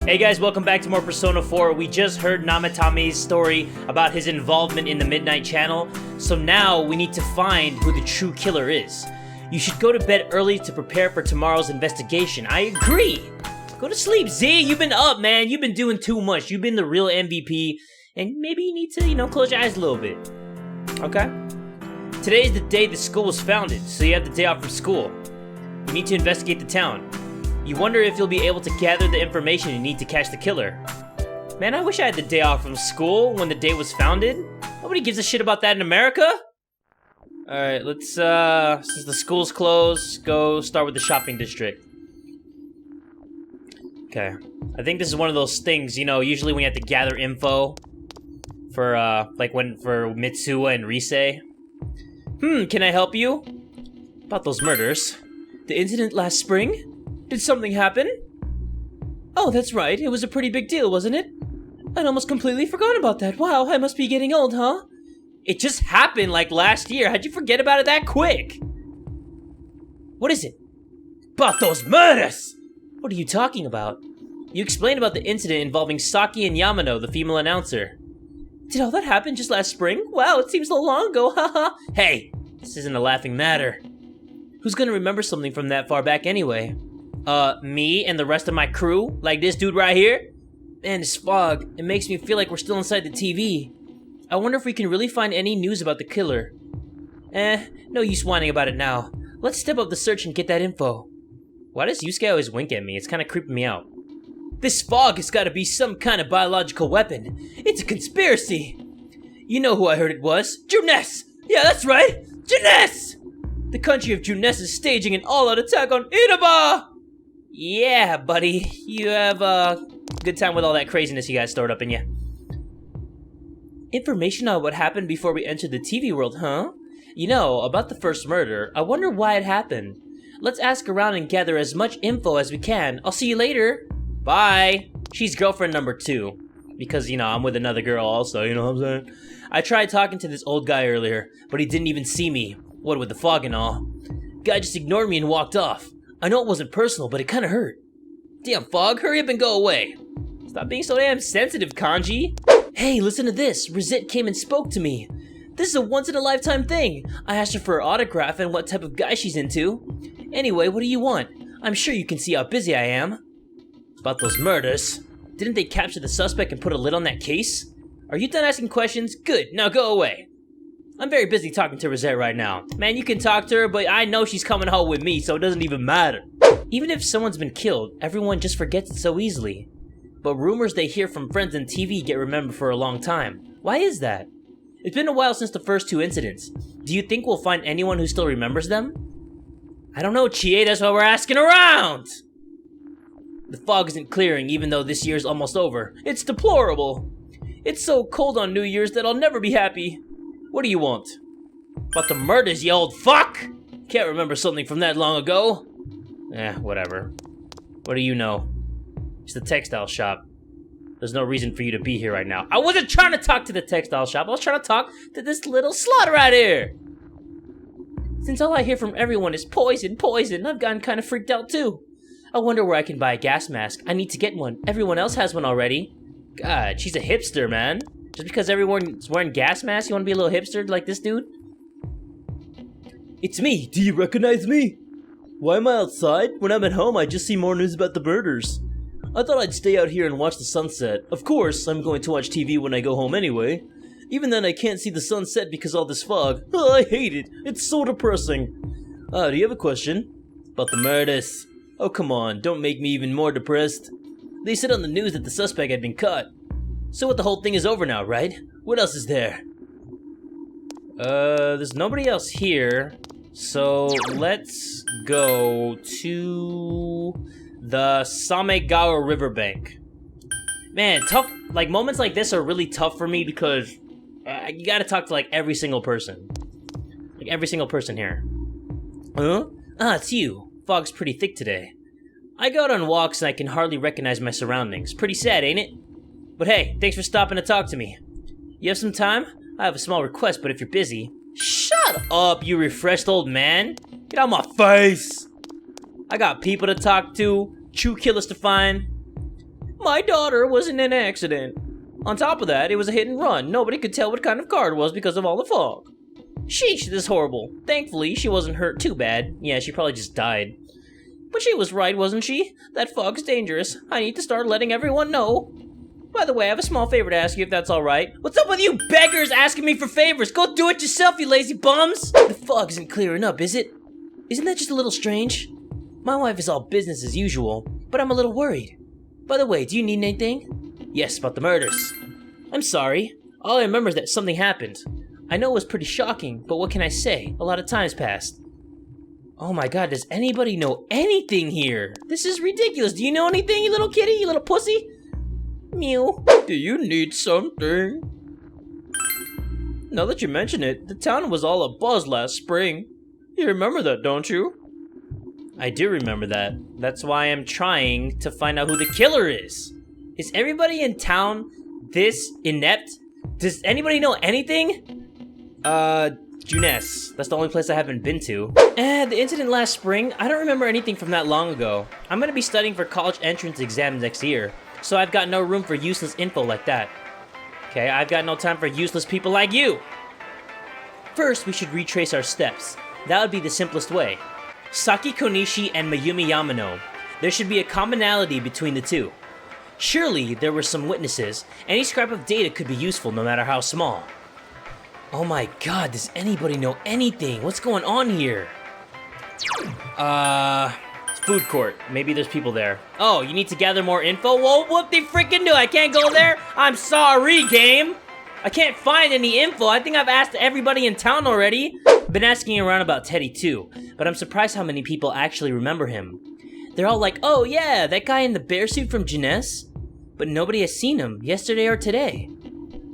Hey guys, welcome back to more Persona 4. We just heard Namatame's story about his involvement in the Midnight Channel, so now we need to find who the true killer is. You should go to bed early to prepare for tomorrow's investigation. I agree! Go to sleep, Z! You've been up, man! You've been doing too much. You've been the real MVP, and maybe you need to, close your eyes a little bit. Okay? Today is the day the school was founded, so you have the day off from school. You need to investigate the town. You wonder if you'll be able to gather the information you need to catch the killer. Man, I wish I had the day off from school when the day was founded. Nobody gives a shit about that in America. Alright, let's, since the school's closed, go start with the shopping district. Okay. I think this is one of those things, usually when you have to gather info for, for Mitsuha and Rise. Can I help you? About those murders. The incident last spring? Did something happen? Oh, that's right. It was a pretty big deal, wasn't it? I'd almost completely forgotten about that. Wow, I must be getting old, huh? It just happened like last year. How'd you forget about it that quick? What is it? About those murders! What are you talking about? You explained about the incident involving Saki and Yamano, the female announcer. Did all that happen just last spring? Wow, it seems so long ago, haha. Hey, this isn't a laughing matter. Who's gonna remember something from that far back anyway? Me and the rest of my crew? Like this dude right here? Man, this fog, it makes me feel like we're still inside the TV. I wonder if we can really find any news about the killer. No use whining about it now. Let's step up the search and get that info. Why does Yusuke always wink at me? It's kinda creeping me out. This fog has gotta be some kind of biological weapon. It's a conspiracy! You know who I heard it was? Juness! Yeah, that's right! Juness! The country of Juness is staging an all-out attack on Inaba! Yeah, buddy. You have a good time with all that craziness you guys stored up in you. Information on what happened before we entered the TV world, huh? About the first murder, I wonder why it happened. Let's ask around and gather as much info as we can. I'll see you later. Bye. She's girlfriend number 2. Because, I'm with another girl also, you know what I'm saying? I tried talking to this old guy earlier, but he didn't even see me. What with the fog and all. Guy just ignored me and walked off. I know it wasn't personal, but it kinda hurt. Damn, Fog, hurry up and go away. Stop being so damn sensitive, Kanji. Hey, listen to this. Rosette came and spoke to me. This is a once-in-a-lifetime thing. I asked her for her autograph and what type of guy she's into. Anyway, what do you want? I'm sure you can see how busy I am. About those murders. Didn't they capture the suspect and put a lid on that case? Are you done asking questions? Good, now go away. I'm very busy talking to Rosette right now. Man, you can talk to her, but I know she's coming home with me, so it doesn't even matter. Even if someone's been killed, everyone just forgets it so easily. But rumors they hear from friends and TV get remembered for a long time. Why is that? It's been a while since the first 2 incidents. Do you think we'll find anyone who still remembers them? I don't know, Chie, that's why we're asking around! The fog isn't clearing even though this year's almost over. It's deplorable. It's so cold on New Year's that I'll never be happy. What do you want? About the murders, you old fuck! Can't remember something from that long ago. Whatever. What do you know? It's the textile shop. There's no reason for you to be here right now. I wasn't trying to talk to the textile shop. I was trying to talk to this little slut right here. Since all I hear from everyone is poison, poison, I've gotten kind of freaked out too. I wonder where I can buy a gas mask. I need to get one. Everyone else has one already. God, she's a hipster, man. Just because everyone's wearing gas masks, you want to be a little hipster like this dude? It's me. Do you recognize me? Why am I outside? When I'm at home, I just see more news about the murders. I thought I'd stay out here and watch the sunset. Of course, I'm going to watch TV when I go home anyway. Even then, I can't see the sunset because of all this fog. Oh, I hate it. It's so depressing. Do you have a question? About the murders. Oh, come on. Don't make me even more depressed. They said on the news that the suspect had been caught. So what, the whole thing is over now, right? What else is there? There's nobody else here. So let's go to the Samegawa riverbank. Man, tough, moments like this are really tough for me because you gotta talk to every single person. Every single person here. Huh? Ah, it's you. Fog's pretty thick today. I go out on walks and I can hardly recognize my surroundings. Pretty sad, ain't it? But hey, thanks for stopping to talk to me. You have some time? I have a small request, but if you're busy... Shut up, you refreshed old man! Get out my face! I got people to talk to, true killers to find. My daughter was in an accident. On top of that, it was a hit and run. Nobody could tell what kind of car it was because of all the fog. Sheesh, this is horrible. Thankfully, she wasn't hurt too bad. Yeah, she probably just died. But she was right, wasn't she? That fog's dangerous. I need to start letting everyone know. By the way, I have a small favor to ask you if that's alright. What's up with you beggars asking me for favors? Go do it yourself, you lazy bums! The fog isn't clearing up, is it? Isn't that just a little strange? My wife is all business as usual, but I'm a little worried. By the way, do you need anything? Yes, about the murders. I'm sorry. All I remember is that something happened. I know it was pretty shocking, but what can I say? A lot of time's passed. Oh my god, does anybody know anything here? This is ridiculous. Do you know anything, you little kitty, you little pussy? Mew. Do you need something? Now that you mention it, the town was all abuzz last spring. You remember that, don't you? I do remember that. That's why I'm trying to find out who the killer is. Is everybody in town this inept? Does anybody know anything? Juness. That's the only place I haven't been to. The incident last spring, I don't remember anything from that long ago. I'm gonna be studying for college entrance exams next year, so I've got no room for useless info like that. Okay, I've got no time for useless people like you! First, we should retrace our steps. That would be the simplest way. Saki Konishi and Mayumi Yamano. There should be a commonality between the two. Surely, there were some witnesses. Any scrap of data could be useful, no matter how small. Oh my god, does anybody know anything? What's going on here? Food court. Maybe there's people there. Oh, you need to gather more info? Well, what they freaking do? I can't go there? I'm sorry, game! I can't find any info. I think I've asked everybody in town already. Been asking around about Teddy too, but I'm surprised how many people actually remember him. They're all like, oh yeah, that guy in the bear suit from Jeunesse? But nobody has seen him, yesterday or today.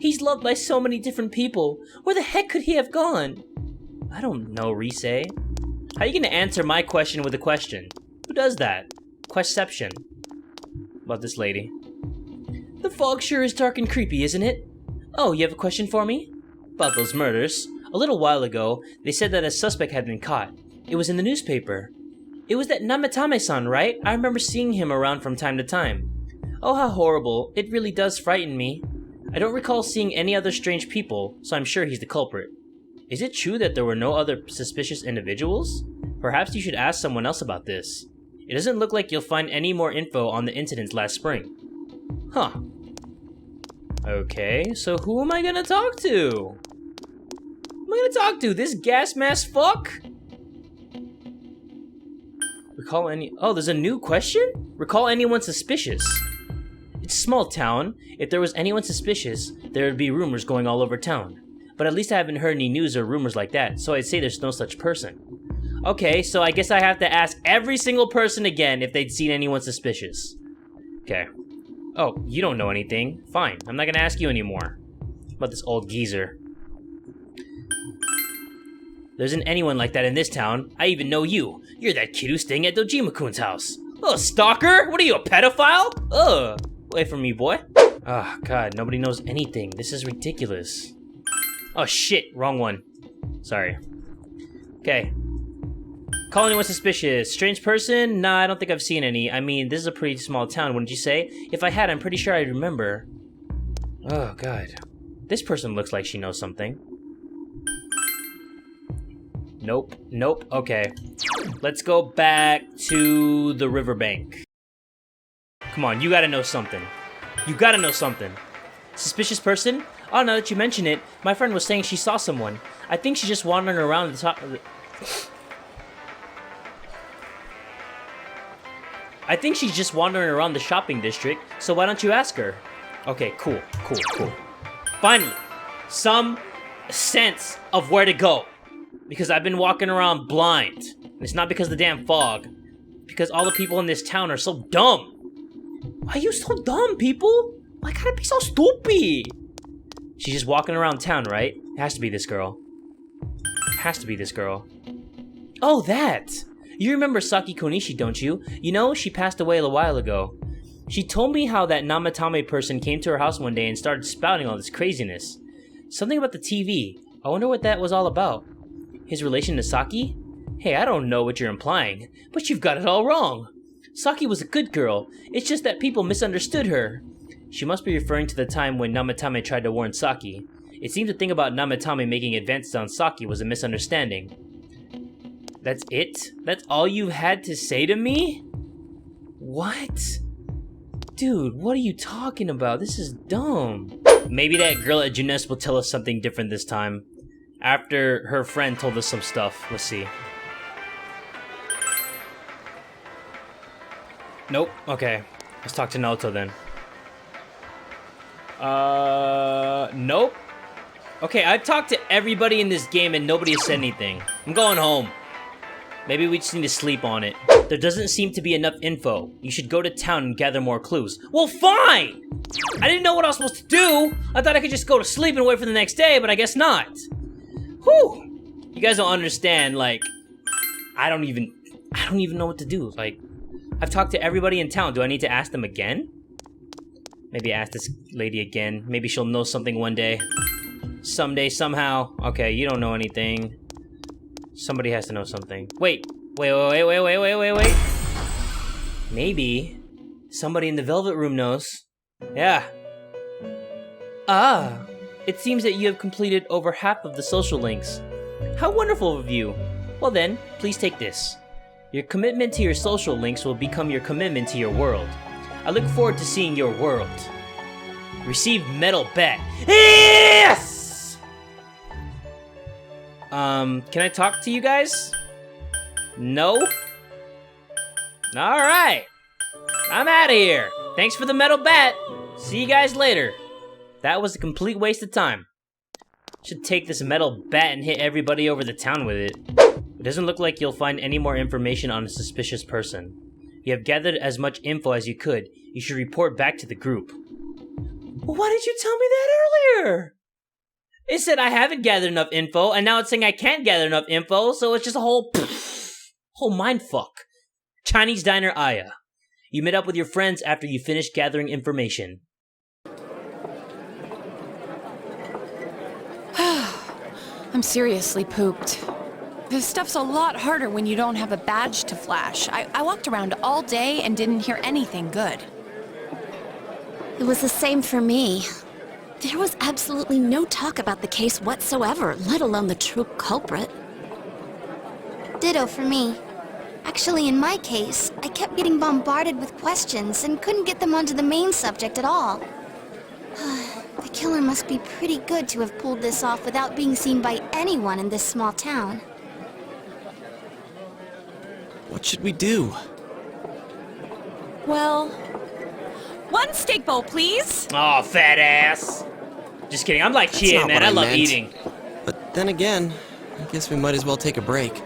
He's loved by so many different people. Where the heck could he have gone? I don't know, Rise. How are you gonna answer my question with a question? Who does that? Quesception. About this lady. The fog sure is dark and creepy, isn't it? Oh, you have a question for me? About those murders. A little while ago, they said that a suspect had been caught. It was in the newspaper. It was that Namatame-san, right? I remember seeing him around from time to time. Oh, how horrible. It really does frighten me. I don't recall seeing any other strange people, so I'm sure he's the culprit. Is it true that there were no other suspicious individuals? Perhaps you should ask someone else about this. It doesn't look like you'll find any more info on the incidents last spring. Huh. Okay, so who am I gonna talk to? Who am I gonna talk to? This gas mask fuck? Recall any... Oh, there's a new question? Recall anyone suspicious. It's a small town. If there was anyone suspicious, there would be rumors going all over town. But at least I haven't heard any news or rumors like that, so I'd say there's no such person. Okay, so I guess I have to ask every single person again if they'd seen anyone suspicious. Okay. Oh, you don't know anything. Fine, I'm not gonna ask you anymore. About this old geezer. There isn't anyone like that in this town. I even know you. You're that kid who's staying at Dojima-kun's house. Oh, stalker? What are you, a pedophile? Ugh. Away from me, boy. Oh, God, nobody knows anything. This is ridiculous. Oh, shit. Wrong one. Sorry. Okay. Call anyone suspicious. Strange person? Nah, I don't think I've seen any. I mean, this is a pretty small town, wouldn't you say? If I had, I'm pretty sure I'd remember. Oh, God. This person looks like she knows something. Nope. Nope. Okay. Let's go back to the riverbank. Come on, you gotta know something. You gotta know something. Suspicious person? Oh, now that you mention it, my friend was saying she saw someone. I think she's just wandering around the top of the... I think she's just wandering around the shopping district, so why don't you ask her? Okay, cool. Finally, some sense of where to go. Because I've been walking around blind. And it's not because of the damn fog. Because all the people in this town are so dumb. Why are you so dumb, people? Why gotta be so stupid? She's just walking around town, right? It has to be this girl. It has to be this girl. Oh, that! You remember Saki Konishi, don't you? You know, she passed away a while ago. She told me how that Namatame person came to her house one day and started spouting all this craziness. Something about the TV. I wonder what that was all about. His relation to Saki? Hey, I don't know what you're implying, but you've got it all wrong. Saki was a good girl. It's just that people misunderstood her. She must be referring to the time when Namatame tried to warn Saki. It seemed the thing about Namatame making advances on Saki was a misunderstanding. That's it? That's all you had to say to me? What? Dude, what are you talking about? This is dumb. Maybe that girl at Jeunesse will tell us something different this time. After her friend told us some stuff. Let's see. Nope. Okay. Let's talk to Naoto then. Nope. Okay, I've talked to everybody in this game and nobody has said anything. I'm going home. Maybe we just need to sleep on it. There doesn't seem to be enough info. You should go to town and gather more clues. Well, fine! I didn't know what I was supposed to do. I thought I could just go to sleep and wait for the next day, but I guess not. Whew! You guys don't understand, like, I don't even know what to do. Like, I've talked to everybody in town. Do I need to ask them again? Maybe ask this lady again. Maybe she'll know something one day. Someday, somehow. Okay, you don't know anything. Somebody has to know something. Wait. Maybe somebody in the Velvet Room knows. Yeah. Ah, it seems that you have completed over half of the social links. How wonderful of you. Well then, please take this. Your commitment to your social links will become your commitment to your world. I look forward to seeing your world. Receive metal bat. Yes! Can I talk to you guys? No? Alright. I'm out of here. Thanks for the metal bat. See you guys later. That was a complete waste of time. Should take this metal bat and hit everybody over the town with it. It doesn't look like you'll find any more information on a suspicious person. You have gathered as much info as you could. You should report back to the group. Well, why didn't you tell me that earlier? It said I haven't gathered enough info, and now it's saying I can't gather enough info, so it's just a whole mindfuck. Chinese Diner Aya. You met up with your friends after you finished gathering information. I'm seriously pooped. This stuff's a lot harder when you don't have a badge to flash. I walked around all day and didn't hear anything good. It was the same for me. There was absolutely no talk about the case whatsoever, let alone the true culprit. Ditto for me. Actually, in my case, I kept getting bombarded with questions and couldn't get them onto the main subject at all. The killer must be pretty good to have pulled this off without being seen by anyone in this small town. What should we do? Well, one steak bowl, please. Aw, fat ass. Just kidding. I'm like Chia, man. I love eating. But then again, I guess we might as well take a break.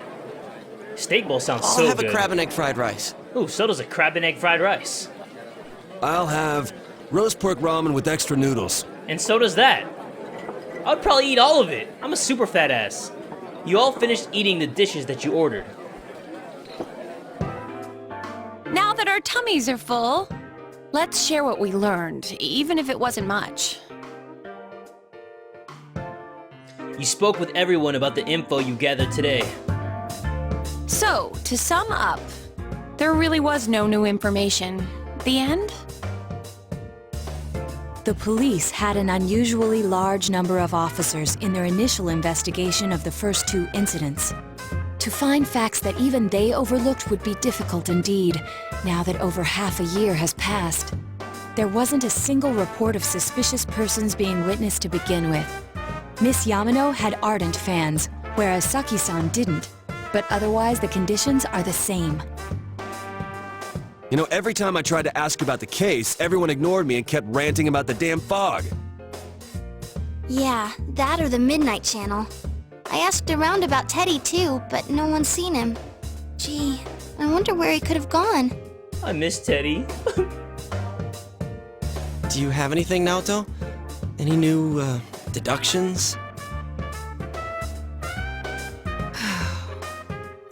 Steak bowl sounds so good. I'll have a crab and egg fried rice. Ooh, so does a crab and egg fried rice. I'll have roast pork ramen with extra noodles. And so does that. I would probably eat all of it. I'm a super fat ass. You all finished eating the dishes that you ordered. Now that our tummies are full, let's share what we learned, even if it wasn't much. You spoke with everyone about the info you gathered today. So, to sum up, there really was no new information. The end? The police had an unusually large number of officers in their initial investigation of the first two incidents. To find facts that even they overlooked would be difficult indeed, now that over half a year has passed. There wasn't a single report of suspicious persons being witnessed to begin with. Miss Yamano had ardent fans, whereas Saki-san didn't. But otherwise, the conditions are the same. You know, every time I tried to ask about the case, everyone ignored me and kept ranting about the damn fog. Yeah, that or the Midnight Channel. I asked around about Teddy too, but no one's seen him. Gee, I wonder where he could have gone. I miss Teddy. Do you have anything, Naoto? Any new, deductions?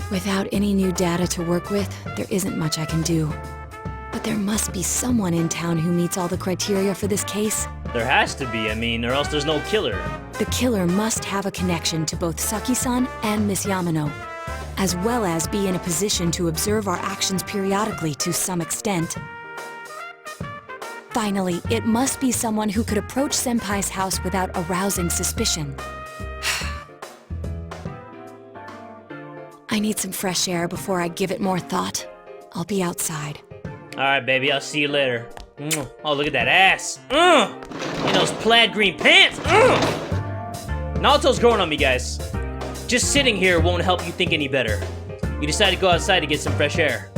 Without any new data to work with, there isn't much I can do. But there must be someone in town who meets all the criteria for this case. There has to be, or else there's no killer. The killer must have a connection to both Saki-san and Miss Yamano. as well as be in a position to observe our actions periodically to some extent. Finally, it must be someone who could approach Senpai's house without arousing suspicion. I need some fresh air before I give it more thought. I'll be outside. Alright, baby, I'll see you later. Oh, look at that ass. In those plaid green pants. Naoto's growing on me, guys. Just sitting here won't help you think any better. You decide to go outside to get some fresh air.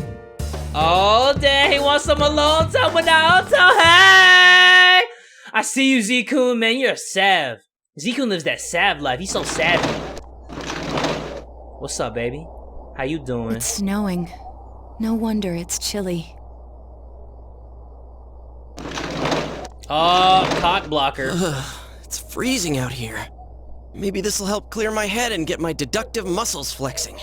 Oh, damn, he wants some alone time with Naoto. Hey! I see you, Z-kun, man. You're a sav. Z-kun lives that sav life. He's so savvy. What's up, baby? How you doing? It's snowing. No wonder it's chilly. Oh, cock blocker. It's freezing out here. Maybe this'll help clear my head and get my deductive muscles flexing.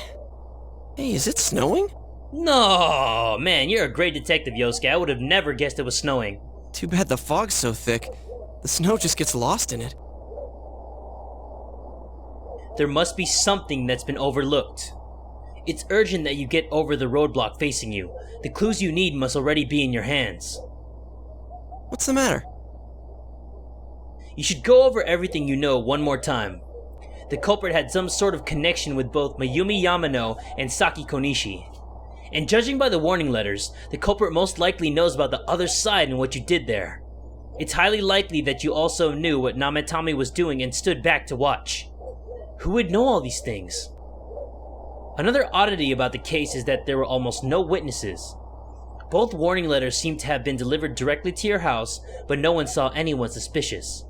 Hey, is it snowing? No, man, you're a great detective, Yosuke. I would have never guessed it was snowing. Too bad the fog's so thick. The snow just gets lost in it. There must be something that's been overlooked. It's urgent that you get over the roadblock facing you. The clues you need must already be in your hands. What's the matter? You should go over everything you know one more time. The culprit had some sort of connection with both Mayumi Yamano and Saki Konishi. And judging by the warning letters, the culprit most likely knows about the other side and what you did there. It's highly likely that you also knew what Nametami was doing and stood back to watch. Who would know all these things? Another oddity about the case is that there were almost no witnesses. Both warning letters seem to have been delivered directly to your house, but no one saw anyone suspicious.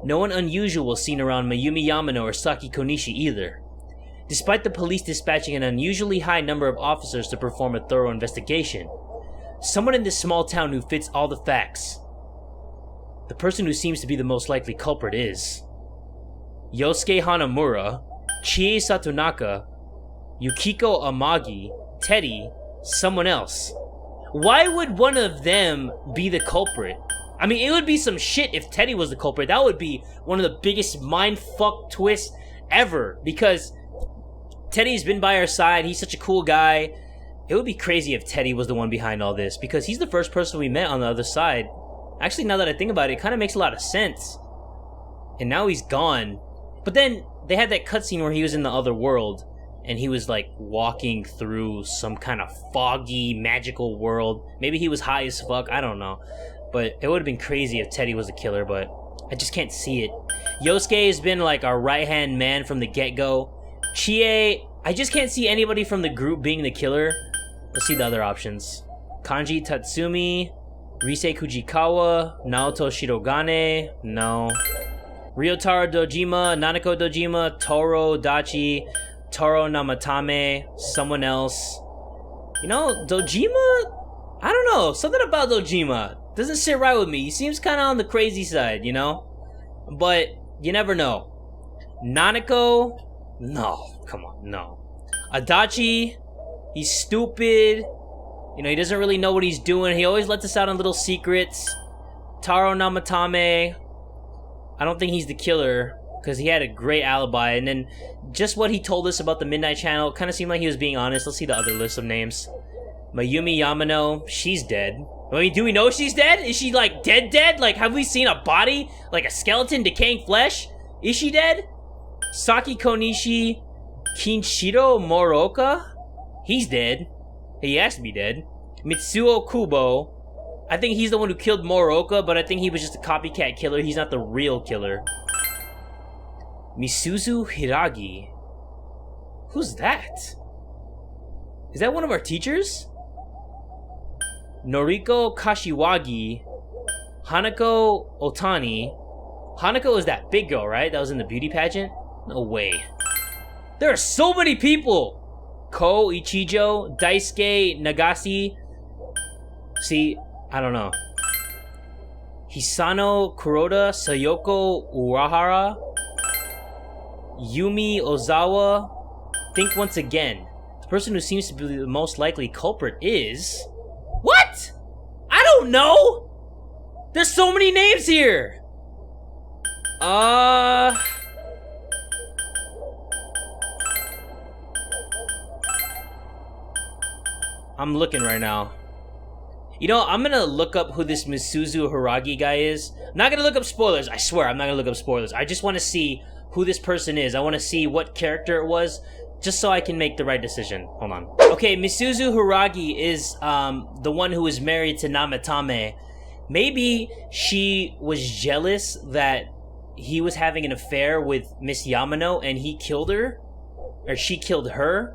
No one unusual was seen around Mayumi Yamano or Saki Konishi either. Despite the police dispatching an unusually high number of officers to perform a thorough investigation, someone in this small town who fits all the facts. The person who seems to be the most likely culprit is Yosuke Hanamura, Chie Satonaka, Yukiko Amagi, Teddy, someone else. Why would one of them be the culprit? I mean, it would be some shit if Teddy was the culprit. That would be one of the biggest mindfuck twists ever, because Teddy's been by our side. He's such a cool guy. It would be crazy if Teddy was the one behind all this, because he's the first person we met on the other side. Actually, now that I think about it, it kind of makes a lot of sense. And now he's gone. But then they had that cutscene where he was in the other world, and he was like walking through some kind of foggy, magical world. Maybe he was high as fuck, I don't know. But it would have been crazy if Teddy was the killer, but I just can't see it. Yosuke has been like our right-hand man from the get-go. Chie, I just can't see anybody from the group being the killer. Let's see the other options. Kanji Tatsumi, Rise Kujikawa, Naoto Shirogane, no. Ryotaro Dojima, Nanako Dojima, Toro Dachi, Toro Namatame, someone else. You know, Dojima? I don't know, something about Dojima doesn't sit right with me. He seems kind of on the crazy side, you know? But you never know. Nanako? No, come on, no. Adachi? He's stupid. You know, he doesn't really know what he's doing. He always lets us out on little secrets. Taro Namatame. I don't think he's the killer, because he had a great alibi. And then just what he told us about the Midnight Channel kind of seemed like he was being honest. Let's see the other list of names. Mayumi Yamano, she's dead. I mean, do we know she's dead? Is she, like, dead? Like, have we seen a body? Like a skeleton decaying flesh? Is she dead? Saki Konishi, Kinshiro Moroka? He's dead. He has to be dead. Mitsuo Kubo. I think he's the one who killed Moroka, but I think he was just a copycat killer. He's not the real killer. Misuzu Hiragi. Who's that? Is that one of our teachers? Noriko Kashiwagi. Hanako Otani. Hanako is that big girl, right? That was in the beauty pageant? No way. There are so many people! Ko Ichijo, Daisuke Nagase. See, I don't know. Hisano Kuroda, Sayoko Urahara, Yumi Ozawa. Think once again. The person who seems to be the most likely culprit is... What? I don't know! There's so many names here! I'm looking right now. You know, I'm gonna look up who this Misuzu Hiragi guy is. I'm not gonna look up spoilers. I swear, I'm not gonna look up spoilers. I just want to see who this person is. I want to see what character it was, just so I can make the right decision. Hold on. Okay, Misuzu Hiragi is the one who was married to Namatame. Maybe she was jealous that he was having an affair with Miss Yamano and he killed her, or she killed her.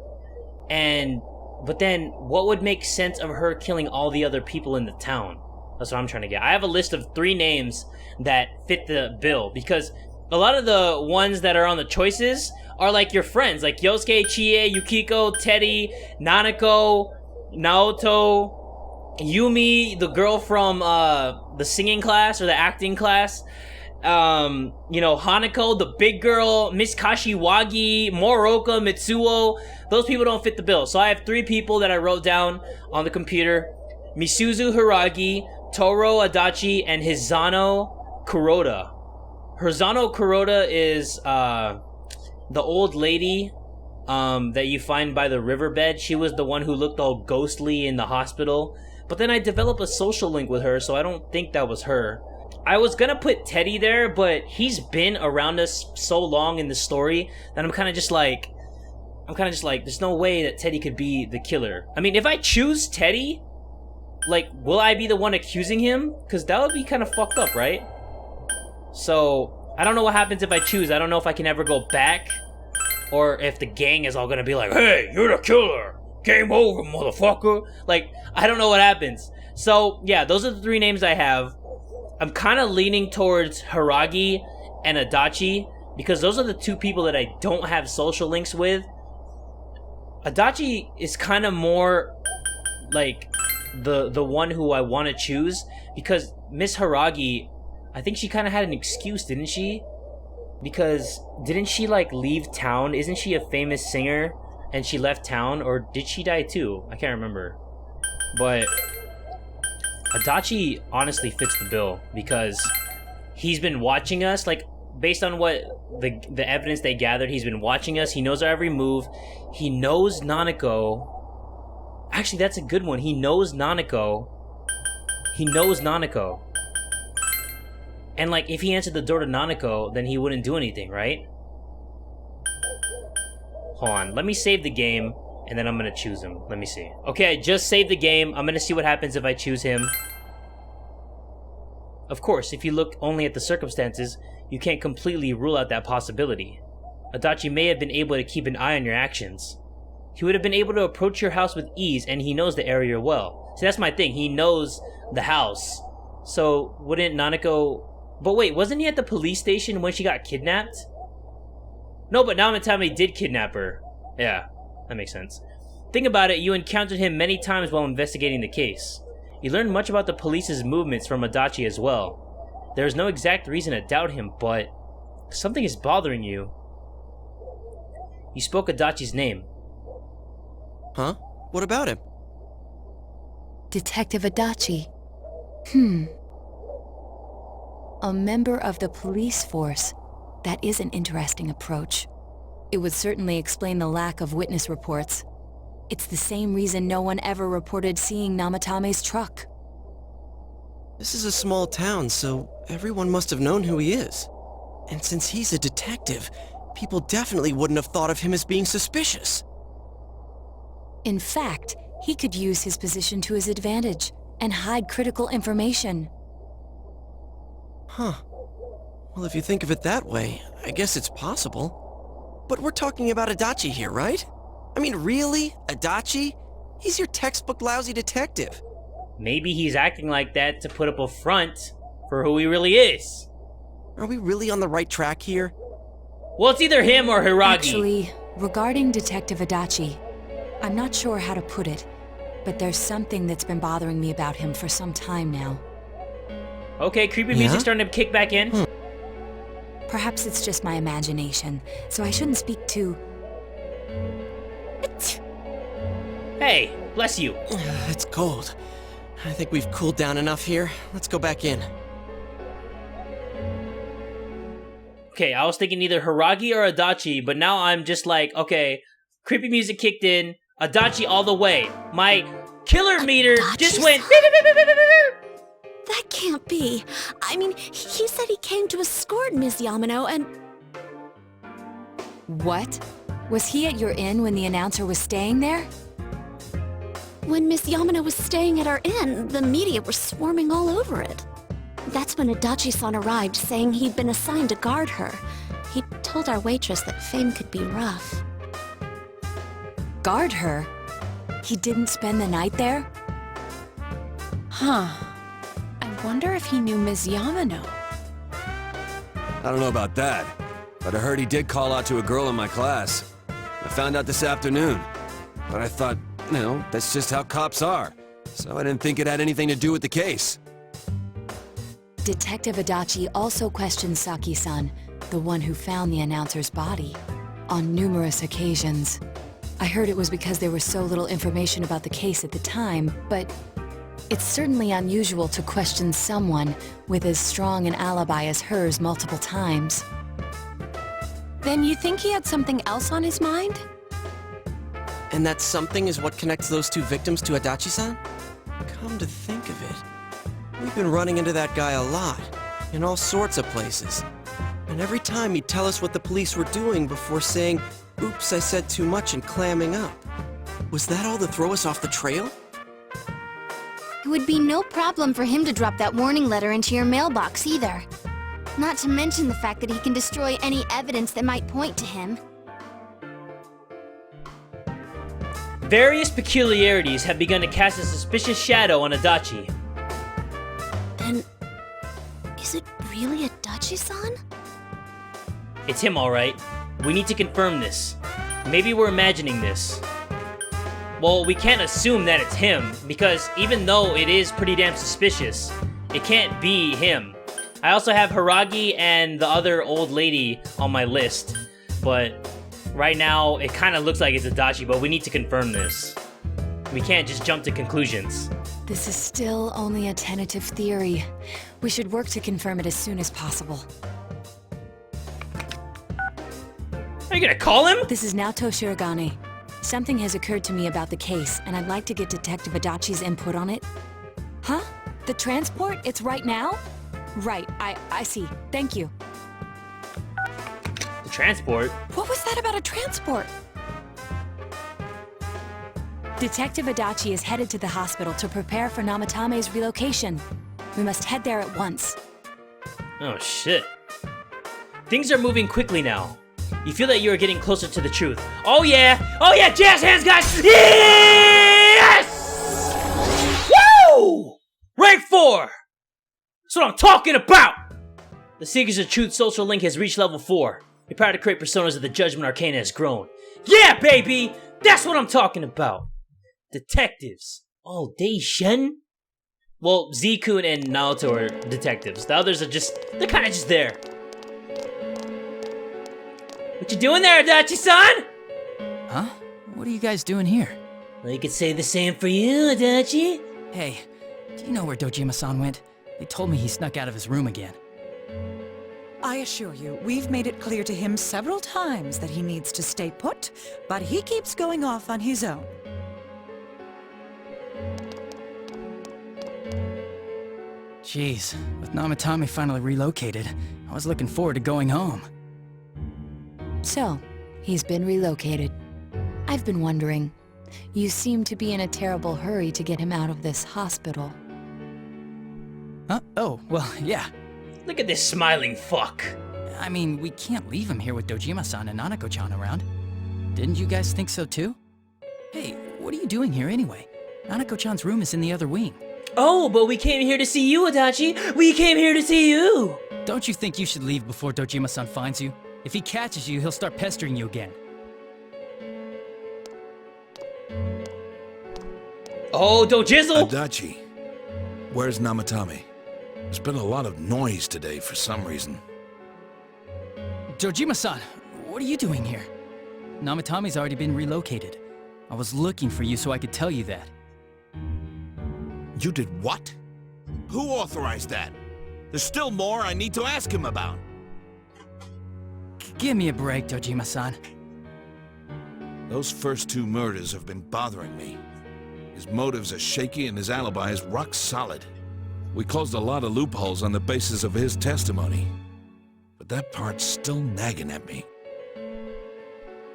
But then what would make sense of her killing all the other people in the town? That's what I'm trying to get. I have a list of 3 names that fit the bill, because a lot of the ones that are on the choices are like your friends, like Yosuke, Chie, Yukiko, Teddy, Nanako, Naoto, Yumi, the girl from the singing class or the acting class, you know, Hanako, the big girl, Miss Kashiwagi, Moroka, Mitsuo. Those people don't fit the bill. So I have 3 people that I wrote down on the computer: Misuzu Hiragi, Toro Adachi, and Hizano Kuroda. Hizano Kuroda is the old lady that you find by the riverbed. She was the one who looked all ghostly in the hospital. But then I developed a social link with her, so I don't think that was her. I was gonna put Teddy there, but he's been around us so long in the story that I'm kind of just like, there's no way that Teddy could be the killer. I mean, if I choose Teddy, like, will I be the one accusing him? Because that would be kind of fucked up, right? So, I don't know what happens if I choose. I don't know if I can ever go back, or if the gang is all gonna be like, hey, you're the killer! Game over, motherfucker! Like, I don't know what happens. So, yeah, those are the 3 names I have. I'm kind of leaning towards Hiragi and Adachi, because those are the 2 people that I don't have social links with. Adachi is kind of more like the one who I want to choose, because Miss Hiragi, I think she kind of had an excuse, didn't she? Because didn't she like leave town? Isn't she a famous singer and she left town, or did she die too? I can't remember. But Adachi honestly fits the bill, because he's been watching us, like, based on what the evidence they gathered, he's been watching us. He knows our every move. He knows Nanako. Actually, that's a good one. He knows Nanako. He knows Nanako. And, like, if he answered the door to Nanako, then he wouldn't do anything, right? Hold on. Let me save the game, and then I'm gonna choose him. Let me see. Okay, I just saved the game. I'm gonna see what happens if I choose him. Of course, if you look only at the circumstances, you can't completely rule out that possibility. Adachi may have been able to keep an eye on your actions. He would have been able to approach your house with ease, and he knows the area well. See, that's my thing. He knows the house. So, wouldn't Nanako... But wait, wasn't he at the police station when she got kidnapped? No, but Namatame did kidnap her. Yeah, that makes sense. Think about it, you encountered him many times while investigating the case. You learned much about the police's movements from Adachi as well. There is no exact reason to doubt him, but something is bothering you. You spoke Adachi's name. Huh? What about him? Detective Adachi. A member of the police force. That is an interesting approach. It would certainly explain the lack of witness reports. It's the same reason no one ever reported seeing Namatame's truck. This is a small town, so everyone must have known who he is. And since he's a detective, people definitely wouldn't have thought of him as being suspicious. In fact, he could use his position to his advantage and hide critical information. Huh. Well, if you think of it that way, I guess it's possible. But we're talking about Adachi here, right? I mean, really? Adachi? He's your textbook lousy detective. Maybe he's acting like that to put up a front for who he really is. Are we really on the right track here? Well, it's either him or Hiragi. Actually, regarding Detective Adachi, I'm not sure how to put it, but there's something that's been bothering me about him for some time now. Okay, creepy music's starting to kick back in. Perhaps it's just my imagination, so I shouldn't speak too... Hey, bless you. It's cold. I think we've cooled down enough here. Let's go back in. Okay, I was thinking either Hiragi or Adachi, but now I'm just like, okay, creepy music kicked in, Adachi all the way. My Killer meter Adachi just went. That can't be. I mean, he said he came to escort Ms. Yamano and... What? Was he at your inn when the announcer was staying there? When Miss Yamano was staying at our inn, the media were swarming all over it. That's when Adachi-san arrived, saying he'd been assigned to guard her. He told our waitress that fame could be rough. Guard her? He didn't spend the night there? Huh. I wonder if he knew Ms. Yamano. I don't know about that, but I heard he did call out to a girl in my class. I found out this afternoon, but I thought, that's just how cops are, so I didn't think it had anything to do with the case. Detective Adachi also questioned Saki-san, the one who found the announcer's body, on numerous occasions. I heard it was because there was so little information about the case at the time, but it's certainly unusual to question someone with as strong an alibi as hers multiple times. Then you think he had something else on his mind? And that something is what connects those two victims to Adachi-san? Come to think of it, we've been running into that guy a lot, in all sorts of places. And every time he'd tell us what the police were doing before saying, "Oops, I said too much," and clamming up. Was that all to throw us off the trail? It would be no problem for him to drop that warning letter into your mailbox either. Not to mention the fact that he can destroy any evidence that might point to him. Various peculiarities have begun to cast a suspicious shadow on Adachi. Then... is it really Adachi-san? It's him, alright. We need to confirm this. Maybe we're imagining this. Well, we can't assume that it's him, because even though it is pretty damn suspicious, it can't be him. I also have Haragi and the other old lady on my list, but right now it kind of looks like it's Adachi, but we need to confirm this. We can't just jump to conclusions. This is still only a tentative theory. We should work to confirm it as soon as possible. Are you gonna call him? This is Naoto Shirogane. Something has occurred to me about the case, and I'd like to get Detective Adachi's input on it. Huh? The transport? It's right now? Right, I see. Thank you. The transport? What was that about a transport? Detective Adachi is headed to the hospital to prepare for Namatame's relocation. We must head there at once. Oh shit. Things are moving quickly now. You feel that you are getting closer to the truth. Oh yeah! Oh yeah! Jazz hands, guys! Yes! Woo! Rank 4! That's what I'm talking about! The Seekers of Truth social link has reached level 4. Your power to create personas of the Judgment Arcana has grown. Yeah, baby! That's what I'm talking about! Detectives. All day, Shen? Well, Z-kun and Naoto are detectives. The others are they're kinda just there. What you doing there, Adachi-san? Huh? What are you guys doing here? Well, you could say the same for you, Adachi. Hey, do you know where Dojima-san went? They told me he snuck out of his room again. I assure you, we've made it clear to him several times that he needs to stay put, but he keeps going off on his own. Jeez, with Namatame finally relocated, I was looking forward to going home. So, he's been relocated. I've been wondering. You seem to be in a terrible hurry to get him out of this hospital. Huh? Oh, well, yeah. Look at this smiling fuck. I mean, we can't leave him here with Dojima-san and Nanako-chan around. Didn't you guys think so too? Hey, what are you doing here anyway? Nanako-chan's room is in the other wing. Oh, but we came here to see you, Adachi. We came here to see you. Don't you think you should leave before Dojima-san finds you? If he catches you, he'll start pestering you again. Oh, Dojizzle! Adachi, where's Namatame? There's been a lot of noise today for some reason. Dojima-san, what are you doing here? Namatame's already been relocated. I was looking for you so I could tell you that. You did what? Who authorized that? There's still more I need to ask him about. Give me a break, Dojima-san. Those first two murders have been bothering me. His motives are shaky and his alibi is rock solid. We closed a lot of loopholes on the basis of his testimony. But that part's still nagging at me.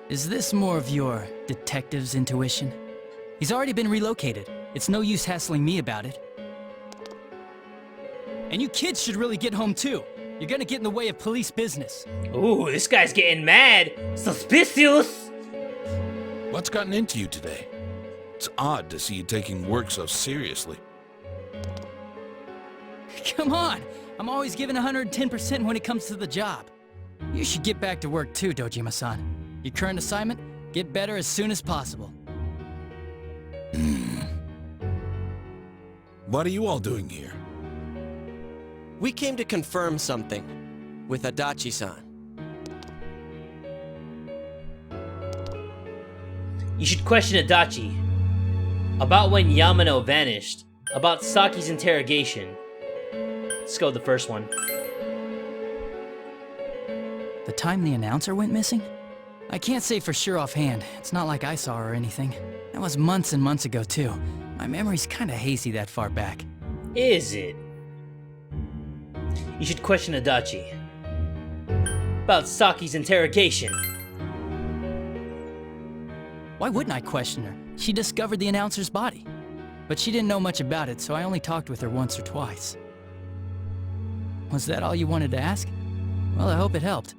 Is this more of your detective's intuition? He's already been relocated. It's no use hassling me about it. And you kids should really get home too. You're gonna get in the way of police business. Ooh, this guy's getting mad. Suspicious. What's gotten into you today? It's odd to see you taking work so seriously. Come on! I'm always giving 110% when it comes to the job. You should get back to work too, Dojima-san. Your current assignment? Get better as soon as possible. What are you all doing here? We came to confirm something with Adachi-san. You should question Adachi. About when Yamano vanished. About Saki's interrogation. Let's go with the first one. The time the announcer went missing? I can't say for sure offhand. It's not like I saw her or anything. That was months and months ago too. My memory's kinda hazy that far back. Is it? You should question Adachi. About Saki's interrogation. Why wouldn't I question her? She discovered the announcer's body. But she didn't know much about it, so I only talked with her once or twice. Was that all you wanted to ask? Well, I hope it helped.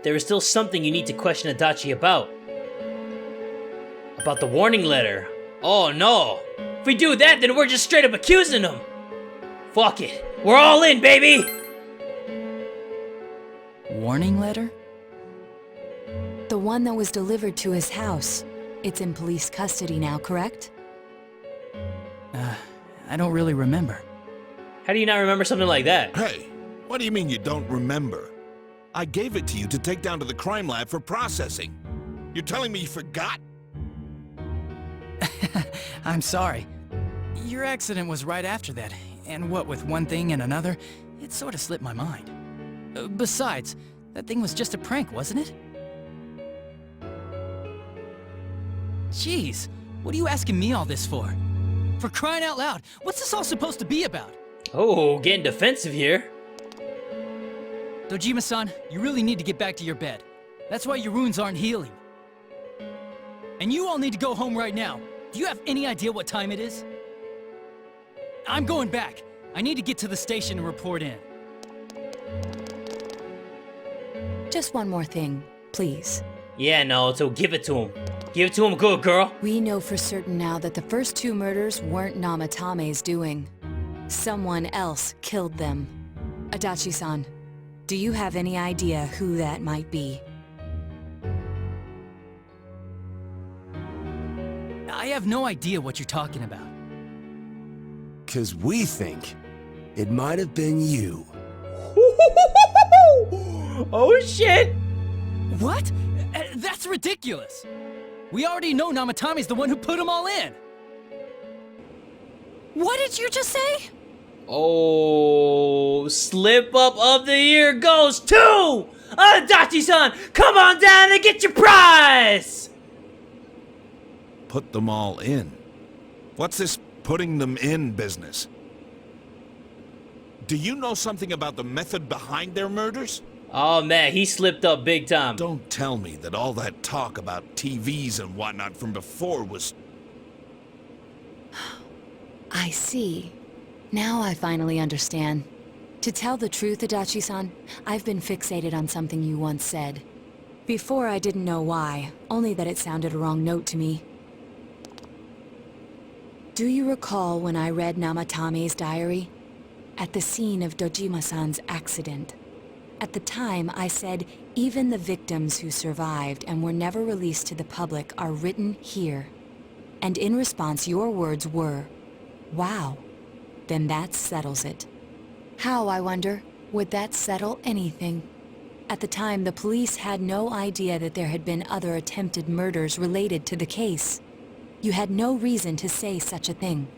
There is still something you need to question Adachi about. About the warning letter. Oh no! If we do that, then we're just straight up accusing him! Fuck it. We're all in, baby! Warning letter? The one that was delivered to his house. It's in police custody now, correct? I don't really remember. How do you not remember something like that? Hey, what do you mean you don't remember? I gave it to you to take down to the crime lab for processing. You're telling me you forgot? I'm sorry. Your accident was right after that, and what with one thing and another, it sort of slipped my mind. Besides, that thing was just a prank, wasn't it? Jeez, what are you asking me all this for? For crying out loud, what's this all supposed to be about? Oh, getting defensive here. Dojima-san, you really need to get back to your bed. That's why your wounds aren't healing. And you all need to go home right now. Do you have any idea what time it is? I'm going back. I need to get to the station and report in. Just one more thing, please. Yeah, no, so give it to him. Give it to him good, girl. We know for certain now that the first two murders weren't Namatame's doing. Someone else killed them. Adachi-san, do you have any idea who that might be? I have no idea what you're talking about. 'Cause we think it might have been you. Oh shit! What? That's ridiculous! We already know Namatame's the one who put them all in! What did you just say? Oh, slip up of the year goes to Adachi-san! Come on down and get your prize! Put them all in? What's this putting them in business? Do you know something about the method behind their murders? Oh man, he slipped up big time. Don't tell me that all that talk about TVs and whatnot from before was... I see. Now I finally understand. To tell the truth, Adachi-san, I've been fixated on something you once said. Before I didn't know why, only that it sounded a wrong note to me. Do you recall when I read Namatame's diary? At the scene of Dojima-san's accident. At the time, I said, even the victims who survived and were never released to the public are written here. And in response, your words were, wow, then that settles it. How, I wonder, would that settle anything? At the time, the police had no idea that there had been other attempted murders related to the case. You had no reason to say such a thing.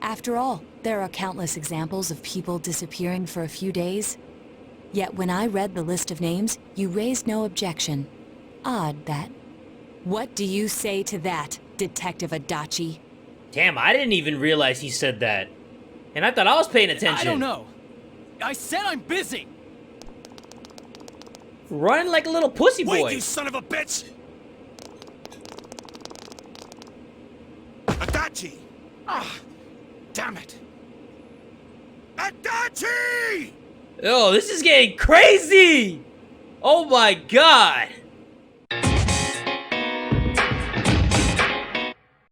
After all, there are countless examples of people disappearing for a few days. Yet when I read the list of names, you raised no objection. Odd, that. What do you say to that? Detective Adachi. Damn, I didn't even realize he said that. And I thought I was paying attention. I don't know. I said I'm busy. Run like a little pussy boy. Wait, you son of a bitch! Adachi! Ah, damn it! Adachi! Oh, this is getting crazy! Oh my god!